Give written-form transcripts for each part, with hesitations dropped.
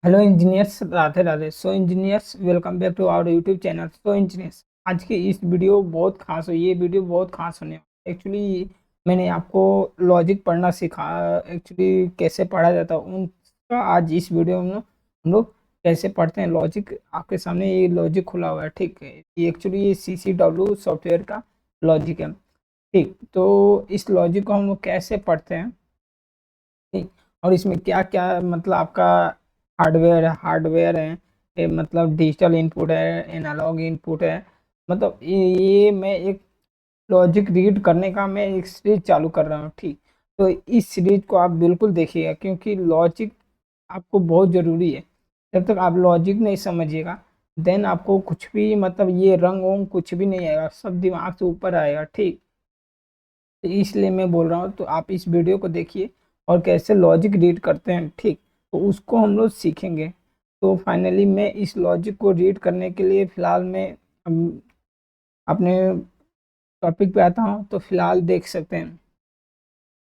Hello engineers, Radhe Radhe. So engineers, welcome back to our YouTube channel. So engineers, आज की इस video बहुत खास है। ये वीडियो बहुत खास होने एक्चुअली मैंने आपको लॉजिक पढ़ना सिखा, एक्चुअली कैसे पढ़ा जाता है उनका आज इस वीडियो में हम लोग कैसे पढ़ते हैं लॉजिक। आपके सामने ये लॉजिक खुला हुआ है, ठीक है। ये एक्चुअली ये CCW सॉफ्टवेयर का लॉजिक है, ठीक। तो इस लॉजिक को हम लोग कैसे पढ़ते हैं, ठीक, और इसमें क्या क्या मतलब आपका हार्डवेयर है, ये मतलब डिजिटल इनपुट है, एनालॉग इनपुट है। मतलब ये मैं एक लॉजिक रीड करने का मैं एक सीरीज चालू कर रहा हूँ, ठीक। तो इस सीरीज को आप बिल्कुल देखिएगा क्योंकि लॉजिक आपको बहुत ज़रूरी है। जब तक आप लॉजिक नहीं समझिएगा देन आपको कुछ भी मतलब ये रंग वंग कुछ भी नहीं आएगा, सब दिमाग से ऊपर आएगा, ठीक। तो इसलिए मैं बोल रहा हूँ तो आप इस वीडियो को देखिए और कैसे लॉजिक रीड करते हैं, ठीक। तो उसको हम लोग सीखेंगे। तो फाइनली मैं इस लॉजिक को रीड करने के लिए फ़िलहाल मैं अपने टॉपिक पे आता हूँ। तो फिलहाल देख सकते हैं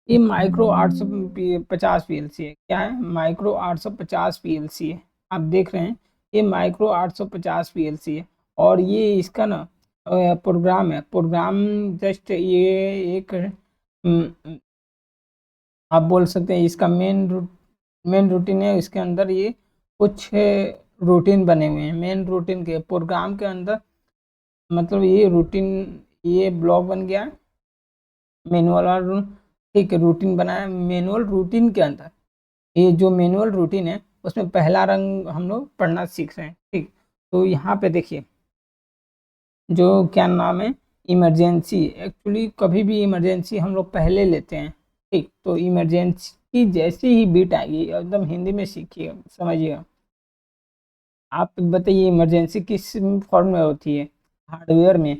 ये माइक्रो 850 PLC है। क्या है? माइक्रो 850 PLC है। आप देख रहे हैं ये माइक्रो 850 PLC है और ये इसका ना प्रोग्राम है। प्रोग्राम जस्ट ये एक आप बोल सकते हैं इसका मेन रूटीन है। इसके अंदर ये कुछ रूटीन बने हुए हैं। मेन रूटीन के प्रोग्राम के अंदर मतलब ये रूटीन, ये ब्लॉक बन गया है मैनुअल और ठीक है रूटीन बनाया। मैनुअल रूटीन के अंदर ये जो मैनुअल रूटीन है उसमें पहला रंग हम लोग पढ़ना सीख रहे हैं, ठीक। तो यहाँ पे देखिए जो क्या नाम है, इमरजेंसी। एक्चुअली कभी भी इमरजेंसी हम लोग पहले लेते हैं, ठीक। तो इमरजेंसी की जैसे ही बीट आएगी एकदम हिंदी में सीखिए, समझिएगा। आप बताइए इमरजेंसी किस फॉर्म में होती है? हार्डवेयर में,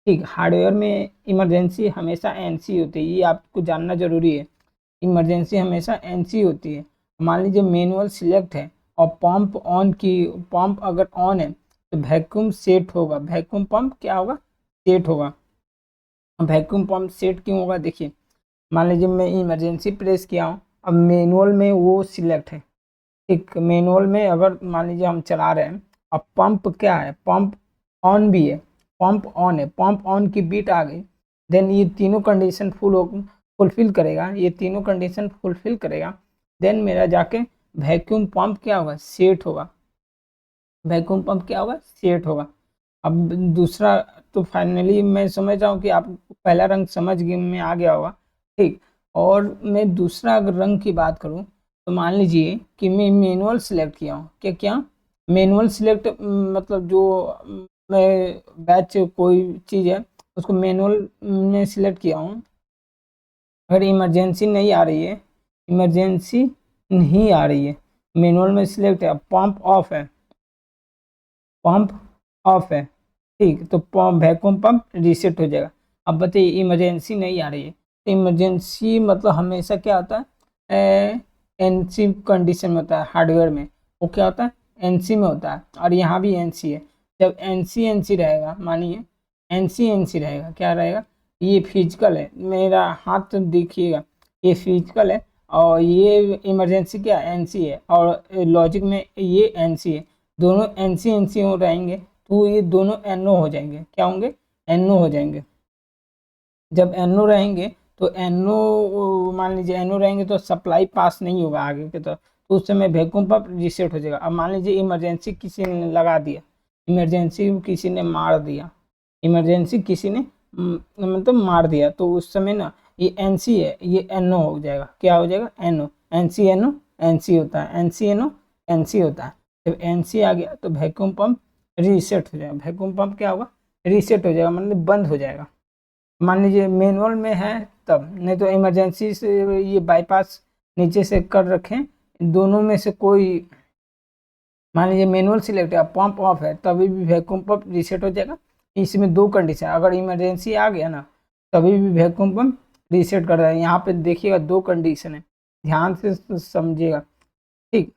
ठीक। हार्डवेयर में इमरजेंसी हमेशा एनसी होती है, ये आपको जानना जरूरी है। इमरजेंसी हमेशा एनसी होती है। मान लीजिए मैनुअल सिलेक्ट है और पंप ऑन की, पंप अगर ऑन है तो वैक्यूम सेट होगा। वैक्यूम पंप क्या होगा? सेट होगा। वैक्यूम पंप सेट क्यों होगा? देखिए मान लीजिए मैं इमरजेंसी प्रेस किया हूँ, अब मैनुअल में वो सिलेक्ट है, ठीक। मैनुअल में अगर मान लीजिए हम चला रहे हैं, अब पंप क्या है? पंप ऑन भी है, पंप ऑन है। पंप ऑन की बीट आ गई देन ये तीनों कंडीशन फुलफिल करेगा। ये तीनों कंडीशन फुलफिल करेगा देन मेरा जाके वैक्यूम पंप क्या होगा? सेट होगा। वैक्यूम पंप क्या होगा? सेट होगा। अब दूसरा, तो फाइनली मैं समझ रहा हूँ कि आप पहला रंग समझ गए में आ गया होगा, ठीक। और मैं दूसरा अगर रंग की बात करूँ तो मान लीजिए कि मैं मैनुअल सिलेक्ट किया हूँ। क्या क्या? मैनुअल सिलेक्ट मतलब जो मैं बैच कोई चीज़ है उसको मैनुअल में सिलेक्ट किया हूँ। अगर इमरजेंसी नहीं आ रही है, इमरजेंसी नहीं आ रही है, मैनुअल में सिलेक्ट है, पंप ऑफ है, पंप ऑफ है, ठीक। तो पंप वैक्यूम पंप रीसेट हो जाएगा। अब बताइए इमरजेंसी नहीं आ रही है तो इमरजेंसी मतलब हमेशा क्या होता है? एनसी कंडीशन में होता है हार्डवेयर में। वो क्या होता है? एनसी में होता है और यहाँ भी एनसी है। जब एनसी एनसी रहेगा, मानिए एनसी एनसी रहेगा, क्या रहेगा? ये फिजिकल है, मेरा हाथ देखिएगा, ये फिजिकल है और ये इमरजेंसी क्या एनसी है और लॉजिक में ये एनसी है। दोनों एनसी एनसी हो रहेंगे तो ये दोनों एनओ हो जाएंगे। क्या होंगे? एनओ हो जाएंगे। जब एनओ रहेंगे तो एनओ, मान लीजिए एनओ रहेंगे तो सप्लाई पास नहीं होगा आगे की तरफ, तो उस समय वैक्यूम पंप रीसेट हो जाएगा। अब मान लीजिए इमरजेंसी किसी ने लगा दिया, इमरजेंसी किसी ने मार दिया, इमरजेंसी किसी ने मतलब मार दिया, तो उस समय ना ये एनसी है, ये एनओ हो जाएगा। क्या हो जाएगा? एनओ। एनसी एनओ एनसी होता है, एनसी एनओ एनसी होता है। जब एनसी आ गया तो वैक्यूम पंप रीसेट हो जाएगा। वैक्यूम पंप क्या होगा? रीसेट हो जाएगा, मतलब बंद हो जाएगा। मान लीजिए मैनुअल में है तब, नहीं तो इमरजेंसी से ये बाईपास नीचे से कर रखें, दोनों में से कोई, मान लीजिए मैनुअल सिलेक्ट है, पंप ऑफ है, तभी भी वैक्यूम पंप रीसेट हो जाएगा। इसमें दो कंडीशन, अगर इमरजेंसी आ गया ना तभी भी वैक्यूम पंप रीसेट कर रहा है। यहाँ पे देखिएगा दो कंडीशन है, ध्यान से समझिएगा, ठीक।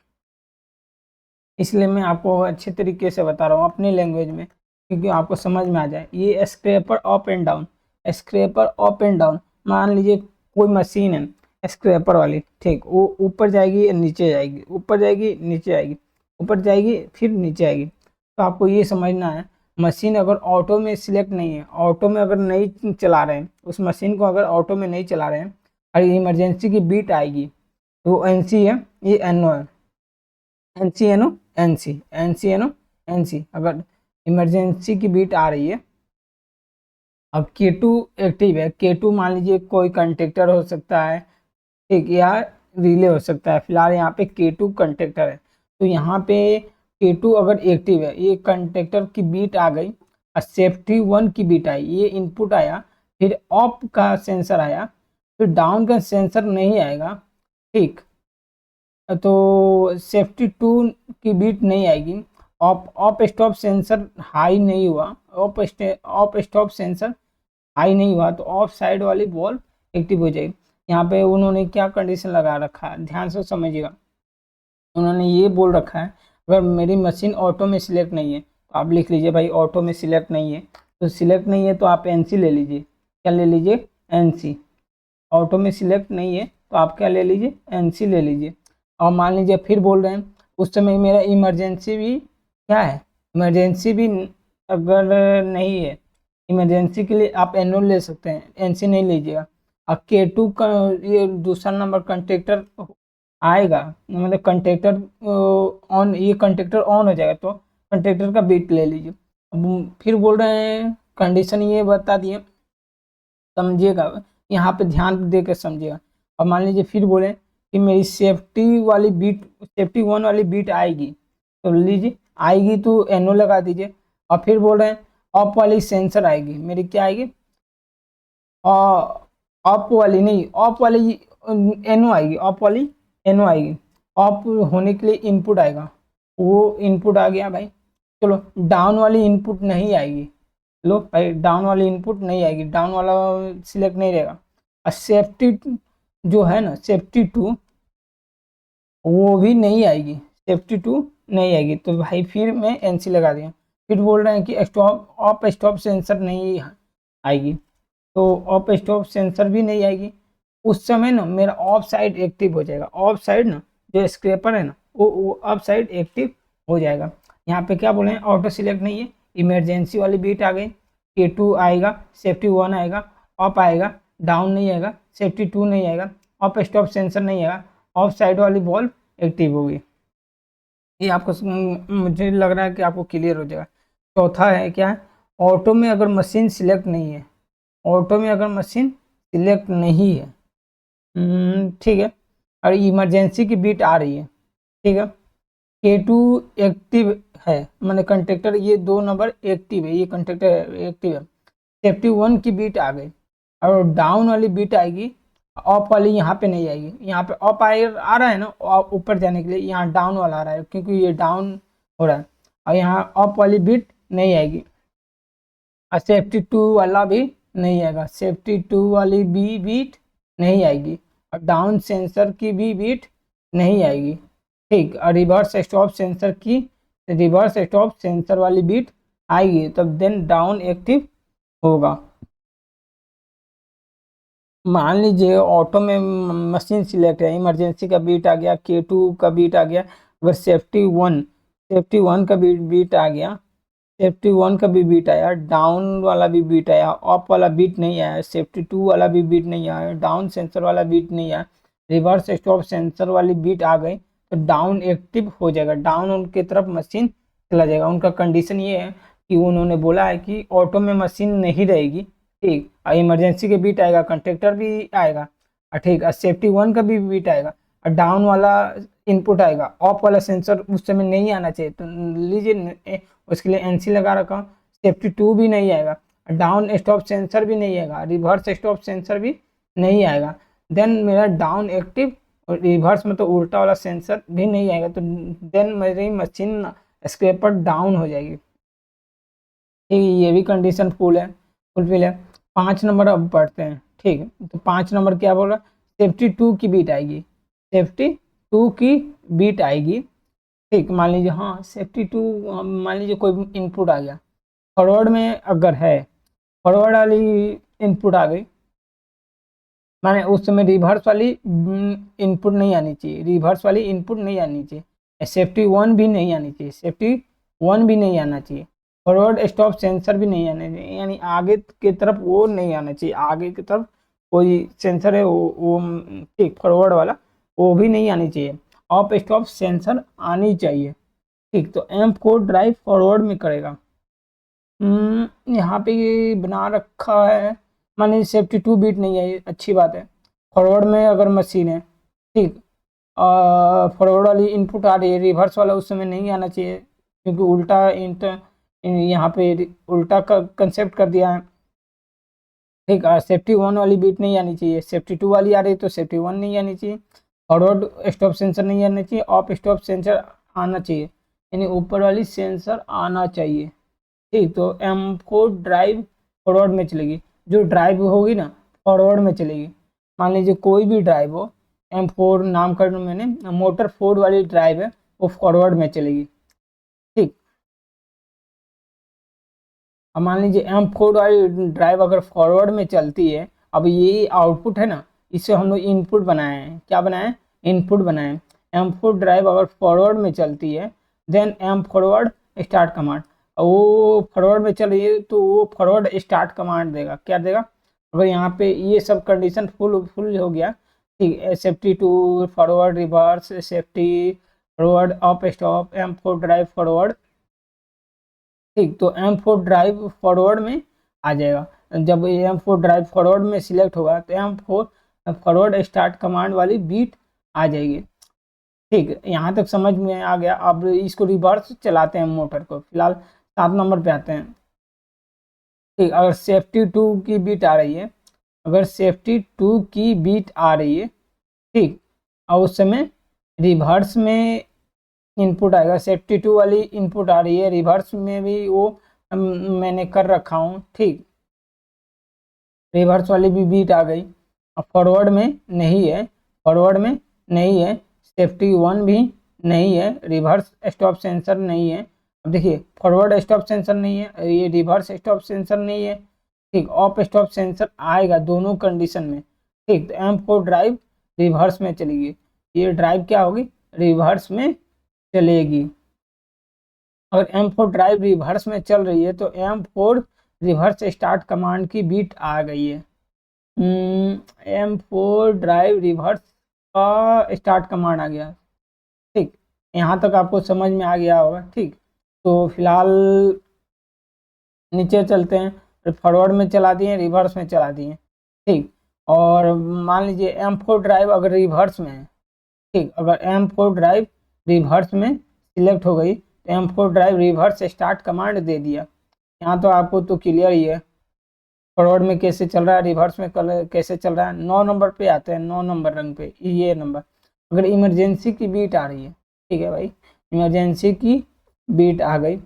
इसलिए मैं आपको अच्छे तरीके से बता रहा हूँ अपनी लैंग्वेज में क्योंकि आपको समझ में आ जाए। ये scraper up and down, scraper up and down, मान लीजिए कोई मशीन है, स्क्रैपर वाली, ठीक, वो ऊपर जाएगी नीचे जाएगी, ऊपर जाएगी नीचे आएगी, ऊपर जाएगी फिर नीचे आएगी। तो आपको ये समझना है, मशीन अगर ऑटो में सिलेक्ट नहीं है, ऑटो में अगर नहीं चला रहे हैं, उस मशीन को अगर ऑटो में नहीं चला रहे हैं और इमरजेंसी की बीट आएगी तो एनसी है, ये एनओ है, NC NO NC, NC NO NC. अगर इमरजेंसी की बीट आ रही है, अब K2 एक्टिव है, K2 मान लीजिए कोई कंटेक्टर हो सकता है, ठीक, या रिले हो सकता है। फिलहाल यहाँ पे K2 कंटेक्टर है, तो यहाँ पे K2 अगर एक्टिव है, ये कंटेक्टर की बीट आ गई और सेफ्टी 1 की बीट आई, ये इनपुट आया, फिर अप का सेंसर आया, फिर डाउन का सेंसर नहीं आएगा, ठीक, तो सेफ्टी 2 की बीट नहीं आएगी। ऑप स्टॉप सेंसर हाई नहीं हुआ, ऑप स्टॉप सेंसर हाई नहीं हुआ तो ऑफ साइड वाली बॉल एक्टिव हो जाएगी। यहाँ पे उन्होंने क्या कंडीशन लगा रखा है, ध्यान से समझिएगा। उन्होंने ये बोल रखा है अगर मेरी मशीन ऑटो में सिलेक्ट नहीं है तो आप लिख लीजिए भाई ऑटो में सिलेक्ट नहीं है, तो सिलेक्ट नहीं है तो आप एनसी ले लीजिए। क्या ले लीजिए? एनसी। ऑटो में सिलेक्ट नहीं है तो आप क्या ले लीजिए? एनसी ले लीजिए। और मान लीजिए फिर बोल रहे हैं उस समय मेरा इमरजेंसी भी क्या है, इमरजेंसी भी अगर नहीं है, इमरजेंसी के लिए आप एनओ ले सकते हैं, एनसी नहीं लीजिएगा। अब K2 का ये दूसरा नंबर कंटेक्टर आएगा, मतलब कंटेक्टर ऑन, ये कंटेक्टर ऑन हो जाएगा तो कंटेक्टर का बीट ले लीजिए। अब फिर बोल रहे हैं कंडीशन ये बता दिए, समझिएगा, यहाँ पे ध्यान दे कर समझिएगा। अब मान लीजिए फिर बोले कि मेरी सेफ्टी वाली बीट, सेफ्टी 1 वाली बीट आएगी, तो लीजिए आएगी तो एनओ लगा दीजिए। और फिर बोल रहे हैं ऑफ वाली सेंसर आएगी, मेरी क्या आएगी? ऑफ वाली नहीं, ऑफ वाली एनओ आएगी, ऑफ वाली एनओ आएगी। ऑफ होने के लिए इनपुट आएगा, वो इनपुट आ गया भाई। चलो डाउन वाली इनपुट नहीं आएगी, लो भाई डाउन वाली इनपुट नहीं आएगी, डाउन वाला सिलेक्ट नहीं रहेगा। और सेफ्टी जो है ना, सेफ्टी 2 वो भी नहीं आएगी, सेफ्टी 2 नहीं आएगी। तो भाई फिर मैं एनसी लगा दिया। फिर बोल रहे हैं कि स्टॉप, ऑफ स्टॉप सेंसर नहीं आएगी, तो ऑफ स्टॉप सेंसर भी नहीं आएगी। उस समय ना मेरा ऑफ साइड एक्टिव हो जाएगा, ऑफ साइड ना जो स्क्रैपर है ना वो ऑफ साइड एक्टिव हो जाएगा। यहाँ पे क्या बोले हैं, ऑटो सिलेक्ट नहीं है, इमरजेंसी वाली बीट आ गई, K2 आएगा, सेफ्टी 1 आएगा, ऑफ आएगा, डाउन नहीं आएगा, सेफ्टी 2 नहीं आएगा, ऑफ स्टॉप सेंसर नहीं आएगा, ऑफ साइड वाली बॉल एक्टिव होगी। ये आपको मुझे लग रहा है कि आपको क्लियर हो जाएगा। चौथा है क्या है, ऑटो में अगर मशीन सिलेक्ट नहीं है, ऑटो में अगर मशीन सिलेक्ट नहीं है, ठीक है, और इमरजेंसी की बीट आ रही है, ठीक है, K2 एक्टिव है, मैंने कंटेक्टर ये 2 नंबर एक्टिव है, ये कंटेक्टर एक्टिव है, सेफ्टी 1 की बीट आ गई और डाउन वाली बीट आएगी, ऑफ वाली यहाँ पे नहीं आएगी। यहाँ पे ऑफ आ रहा है ना ऊपर जाने के लिए, यहाँ डाउन वाला आ रहा है क्योंकि ये डाउन हो रहा है, और यहाँ ऑफ वाली बीट नहीं आएगी। और सेफ्टी 2 वाला भी नहीं आएगा, सेफ्टी 2 वाली भी बीट नहीं आएगी, और डाउन सेंसर की भी बीट नहीं आएगी, ठीक। और रिवर्स स्टॉप सेंसर की, रिवर्स स्टॉप सेंसर वाली बीट आएगी, तब देन डाउन एक्टिव होगा। मान लीजिए ऑटो में मशीन सिलेक्ट है, इमरजेंसी का बीट आ गया, K2 का बीट आ गया, अगर सेफ्टी वन का बीट आ गया, सेफ्टी 1 का भी बीट आया, डाउन वाला भी बीट आया, ऑफ वाला बीट नहीं आया, सेफ्टी 2 वाला भी बीट नहीं आया, डाउन सेंसर वाला बीट नहीं आया, रिवर्स स्टॉप सेंसर वाली बीट आ गई, तो डाउन एक्टिव हो जाएगा, डाउन उनकी तरफ मशीन चला जाएगा। उनका कंडीशन ये है कि उन्होंने बोला है कि ऑटो में मशीन नहीं रहेगी, ठीक, और इमरजेंसी के बीट आएगा, कंट्रेक्टर भी आएगा, और ठीक, और सेफ्टी 1 का भी बीट आएगा, और डाउन वाला इनपुट आएगा, ऑफ वाला सेंसर उस समय नहीं आना चाहिए, तो लीजिए उसके लिए एनसी लगा रखा हूँ। सेफ्टी 2 भी नहीं आएगा, डाउन स्टॉप सेंसर भी नहीं आएगा, रिवर्स स्टॉप सेंसर भी नहीं आएगा, देन मेरा डाउन एक्टिव और रिवर्स में तो उल्टा वाला सेंसर भी नहीं आएगा, तो देन मेरी मशीन स्क्रैपर डाउन हो जाएगी, ठीक। ये भी कंडीशन फुलफिल है। 5 नंबर अब पढ़ते हैं, ठीक है। तो 5 नंबर क्या बोल रहा है, सेफ्टी 2 की बीट आएगी, सेफ्टी 2 की बीट आएगी, ठीक। मान लीजिए हाँ सेफ्टी 2, मान लीजिए कोई इनपुट आ गया, फॉरवर्ड में अगर है, फॉरवर्ड वाली इनपुट आ गई, माने उस समय रिवर्स वाली इनपुट नहीं आनी चाहिए, रिवर्स वाली इनपुट नहीं आनी चाहिए, सेफ्टी वन भी नहीं आनी चाहिए, सेफ्टी वन भी नहीं आना चाहिए, फॉरवर्ड स्टॉप सेंसर भी नहीं आना चाहिए, यानी आगे की तरफ वो नहीं आना चाहिए, आगे की तरफ कोई सेंसर है वो ठीक फॉरवर्ड वाला वो भी नहीं आनी चाहिए, ऑफ स्टॉप सेंसर आनी चाहिए। ठीक, तो एम्प को ड्राइव फॉरवर्ड में करेगा। यहाँ पे ये बना रखा है, माने सेफ्टी 2 बीट नहीं है, ये अच्छी बात है। फॉरवर्ड में अगर मशीन है, ठीक, फॉरवर्ड वाली इनपुट आ रही है, रिवर्स वाला उस समय नहीं आना चाहिए, क्योंकि उल्टा यहाँ पे उल्टा का कंसेप्ट कर दिया है। ठीक, सेफ्टी 1 वाली बीट नहीं आनी चाहिए, सेफ्टी 2 वाली आ रही है तो सेफ्टी 1 नहीं आनी चाहिए, फॉरवर्ड स्टॉप सेंसर नहीं आना चाहिए, ऑफ स्टॉप सेंसर आना चाहिए, यानी ऊपर वाली सेंसर आना चाहिए। ठीक, तो एम को ड्राइव फॉरवर्ड में चलेगी, जो ड्राइव होगी ना फॉरवर्ड में चलेगी। मान लीजिए कोई भी ड्राइव हो, M4 नामकरण मैंने मोटर 4 वाली ड्राइव है वो फॉरवर्ड में चलेगी। ठीक, अब मान लीजिए M4 वाली ड्राइव अगर फॉरवर्ड में चलती है, अब ये आउटपुट है ना, इससे हम लोग इनपुट बनाए हैं, क्या बनाए, इनपुट बनाए। M4 ड्राइव अगर फॉरवर्ड में चलती है then M forward start command, वो फॉरवर्ड में चल रही है तो वो फॉरवर्ड स्टार्ट कमांड देगा, क्या देगा। अगर यहाँ पे ये सब कंडीशन फुल हो गया, ठीक, safety 2 forward reverse safety forward of stop M4 drive forward, ठीक, तो M4 ड्राइव फॉरवर्ड में आ जाएगा। जब M4 ड्राइव फॉरवर्ड में सिलेक्ट होगा तो M4 फॉरवर्ड स्टार्ट कमांड वाली बीट आ जाएगी। ठीक, यहाँ तक समझ में आ गया। अब इसको रिवर्स चलाते हैं मोटर को, फिलहाल 7 नंबर पे आते हैं। ठीक, अगर सेफ्टी 2 की बीट आ रही है, अगर सेफ्टी 2 की बीट आ रही है, ठीक, और उस समय रिवर्स में इनपुट आएगा, सेफ्टी 2 वाली इनपुट आ रही है, रिवर्स में भी वो मैंने कर रखा हूँ। ठीक, रिवर्स वाली भी बीट आ गई, अब फॉरवर्ड में नहीं है, फॉरवर्ड में नहीं है, सेफ्टी 1 भी नहीं है, रिवर्स स्टॉप सेंसर नहीं है। अब देखिए फॉरवर्ड स्टॉप सेंसर नहीं है, ये रिवर्स स्टॉप सेंसर नहीं है। ठीक, ऑफ स्टॉप सेंसर आएगा दोनों कंडीशन में। ठीक, तो M4 ड्राइव रिवर्स में चलेगी, ये ड्राइव क्या होगी, रिवर्स में चलेगी। अगर M4 ड्राइव रिवर्स में चल रही है तो M4 रिवर्स स्टार्ट कमांड की बीट आ गई है। M4 ड्राइव रिवर्स का स्टार्ट कमांड आ गया। ठीक, यहाँ तक आपको समझ में आ गया होगा। ठीक, तो फिलहाल नीचे चलते हैं, फॉरवर्ड में चला दिए, रिवर्स में चला दिए। ठीक, और मान लीजिए M4 ड्राइव अगर रिवर्स में है, ठीक, अगर M4 ड्राइव रिवर्स में सिलेक्ट हो गई तो M4 drive reverse start command दे दिया। यहाँ तो आपको तो क्लियर ही है फॉरवर्ड में कैसे चल रहा है, रिवर्स में कैसे चल रहा है। 9 नंबर पे आते हैं, 9 नंबर रंग पे, ये नंबर अगर इमरजेंसी की बीट आ रही है, ठीक है भाई, इमरजेंसी की बीट आ गई,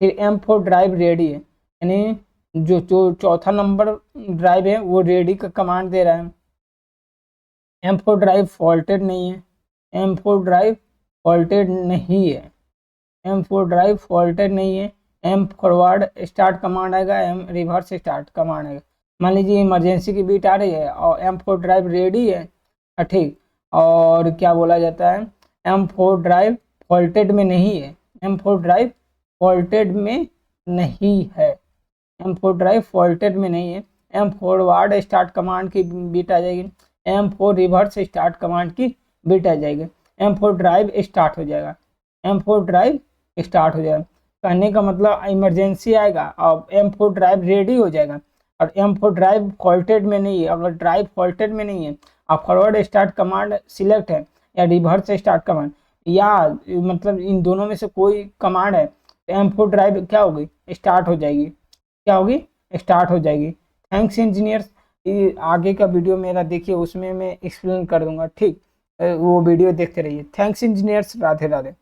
फिर M4 ड्राइव रेडी है, यानी जो चौथा नंबर ड्राइव है वो रेडी का कमांड दे रहा है। M4 ड्राइव फॉल्टेड नहीं है, M4 ड्राइव फॉल्टेड नहीं है, M4 ड्राइव फॉल्टेड नहीं है। M फॉरवर्ड स्टार्ट कमांड आएगा, M रिवर्स स्टार्ट कमांड आएगा। मान लीजिए इमरजेंसी की बीट आ रही है और M4 ड्राइव रेडी है, ठीक, और क्या बोला जाता है, M4 ड्राइव फॉल्टेड में नहीं है, M4 ड्राइव फॉल्टेड में नहीं है, M4 ड्राइव फॉल्टेड में नहीं है। M फॉरवर्ड स्टार्ट कमांड की बीट आ जाएगी, M4 रिवर्स स्टार्ट कमांड की बीट आ जाएगी, M4 ड्राइव स्टार्ट हो जाएगा, M4 ड्राइव स्टार्ट हो जाएगा। कहने का मतलब इमरजेंसी आएगा और M4 ड्राइव रेडी हो जाएगा, और M4 ड्राइव फॉल्टेड में नहीं है। अगर ड्राइव फॉल्टेड में नहीं है और फॉरवर्ड स्टार्ट कमांड सिलेक्ट है या रिवर्स स्टार्ट कमांड, या मतलब इन दोनों में से कोई कमांड है, तो M4 ड्राइव क्या होगी, स्टार्ट हो जाएगी, क्या होगी, स्टार्ट हो जाएगी। थैंक्स इंजीनियर्स, आगे का वीडियो मेरा देखिए, उसमें मैं एक्सप्लेन कर दूंगा। ठीक, वो वीडियो देखते रहिए। Thanks engineers, Radhe Radhe.